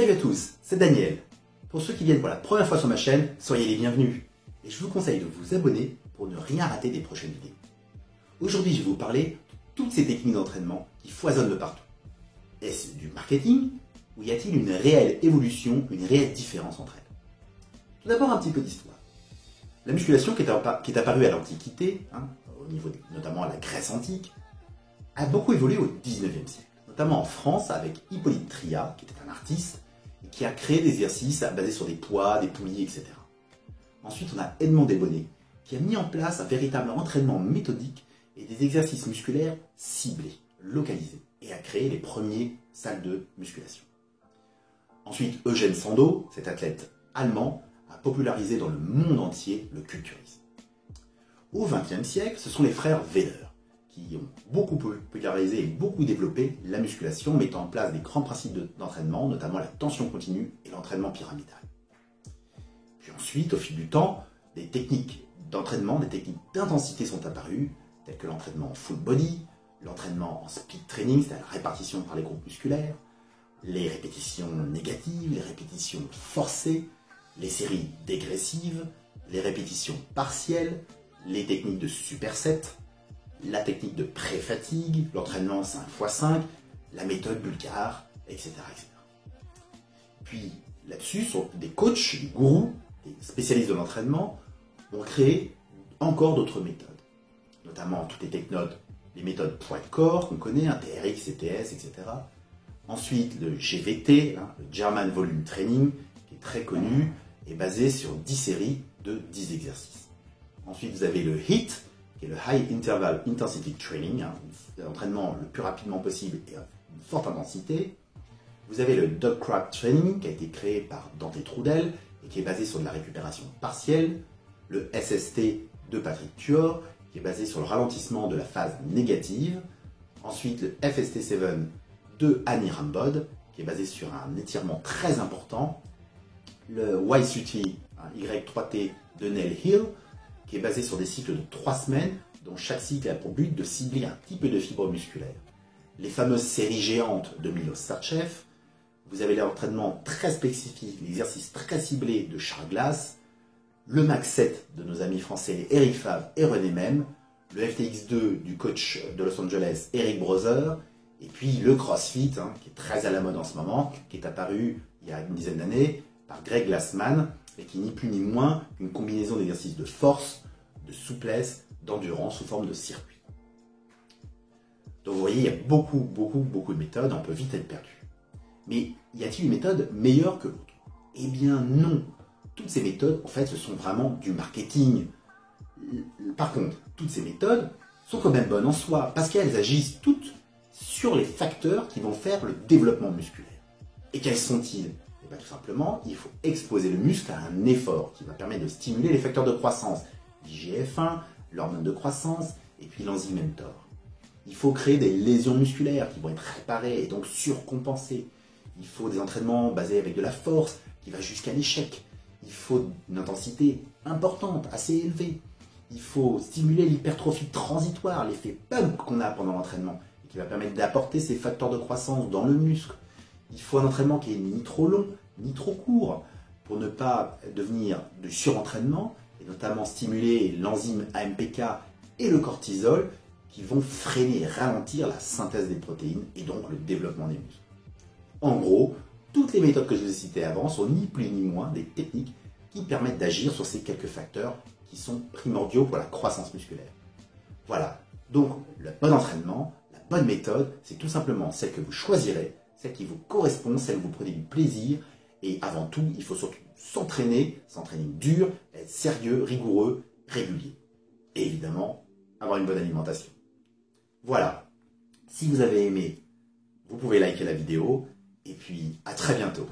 Salut à tous, c'est Daniel. Pour ceux qui viennent pour la première fois sur ma chaîne, soyez les bienvenus. Et je vous conseille de vous abonner pour ne rien rater des prochaines vidéos. Aujourd'hui, je vais vous parler de toutes ces techniques d'entraînement qui foisonnent de partout. Est-ce du marketing ou y a-t-il une réelle évolution, une réelle différence entre elles? Tout d'abord, un petit peu d'histoire. La musculation qui est apparue à l'Antiquité, au niveau notamment à la Grèce antique, a beaucoup évolué au 19e siècle. Notamment en France avec Hippolyte Tria, qui était un artiste, et qui a créé des exercices basés sur des poids, des poulies, etc. Ensuite, on a Edmond Desbonnets, qui a mis en place un véritable entraînement méthodique et des exercices musculaires ciblés, localisés, et a créé les premières salles de musculation. Ensuite, Eugène Sandow, cet athlète allemand, a popularisé dans le monde entier le culturisme. Au XXe siècle, ce sont les frères Weider, qui ont beaucoup popularisé et beaucoup développé la musculation, mettant en place des grands principes d'entraînement, notamment la tension continue et l'entraînement pyramidal. Puis ensuite, au fil du temps, des techniques d'entraînement, des techniques d'intensité sont apparues, telles que l'entraînement en full body, l'entraînement en speed training, c'est-à-dire la répartition par les groupes musculaires, les répétitions négatives, les répétitions forcées, les séries dégressives, les répétitions partielles, les techniques de superset, la technique de pré-fatigue, l'entraînement 5x5, la méthode bulgare, etc. Puis là-dessus, des coachs, des gourous, des spécialistes de l'entraînement ont créé encore d'autres méthodes, notamment toutes les méthodes poids de corps qu'on connaît, TRX, CTS, etc. Ensuite, le GVT, le German Volume Training, qui est très connu, est basé sur 10 séries de 10 exercices. Ensuite, vous avez le HIIT, qui est le High Interval Intensity Training, l'entraînement le plus rapidement possible et à une forte intensité. Vous avez le Dog Crab Training, qui a été créé par Dante Trudel et qui est basé sur de la récupération partielle. Le SST de Patrick Tuor, qui est basé sur le ralentissement de la phase négative. Ensuite, le FST7 de Annie Rambod, qui est basé sur un étirement très important. Le Y3T, Y3T de Neil Hill, qui est basé sur des cycles de 3 semaines, dont chaque cycle a pour but de cibler un type de fibre musculaire. Les fameuses séries géantes de Milos Sarcev, vous avez l'entraînement très spécifique, l'exercice très ciblé de Charles Glass, le Max 7 de nos amis français Eric Favre et René Même, le FTX2 du coach de Los Angeles Eric Brother, et puis le CrossFit, qui est très à la mode en ce moment, qui est apparu il y a une dizaine d'années par Greg Glassman, et qui n'est plus ni moins qu'une combinaison d'exercices de force, de souplesse, d'endurance sous forme de circuit. Donc vous voyez, il y a beaucoup de méthodes, on peut vite être perdu. Mais y a-t-il une méthode meilleure que l'autre? Eh bien non. Toutes ces méthodes, en fait, ce sont vraiment du marketing. Par contre, toutes ces méthodes sont quand même bonnes en soi, parce qu'elles agissent toutes sur les facteurs qui vont faire le développement musculaire. Et quels sont-ils? Et bien, tout simplement, il faut exposer le muscle à un effort qui va permettre de stimuler les facteurs de croissance, l'IGF-1, l'hormone de croissance et puis l'enzyme mTOR. Il faut créer des lésions musculaires qui vont être réparées et donc surcompensées. Il faut des entraînements basés avec de la force qui va jusqu'à l'échec. Il faut une intensité importante, assez élevée. Il faut stimuler l'hypertrophie transitoire, l'effet pump qu'on a pendant l'entraînement et qui va permettre d'apporter ces facteurs de croissance dans le muscle. Il faut un entraînement qui est ni trop long, ni trop court, pour ne pas devenir du surentraînement, et notamment stimuler l'enzyme AMPK et le cortisol, qui vont freiner et ralentir la synthèse des protéines, et donc le développement des muscles. En gros, toutes les méthodes que je vous ai citées avant sont ni plus ni moins des techniques qui permettent d'agir sur ces quelques facteurs qui sont primordiaux pour la croissance musculaire. Voilà, donc le bon entraînement, la bonne méthode, c'est tout simplement celle que vous choisirez, celle qui vous correspond, celle où vous prenez du plaisir. Et avant tout, il faut surtout s'entraîner dur, être sérieux, rigoureux, régulier. Et évidemment, avoir une bonne alimentation. Voilà. Si vous avez aimé, vous pouvez liker la vidéo. Et puis, à très bientôt.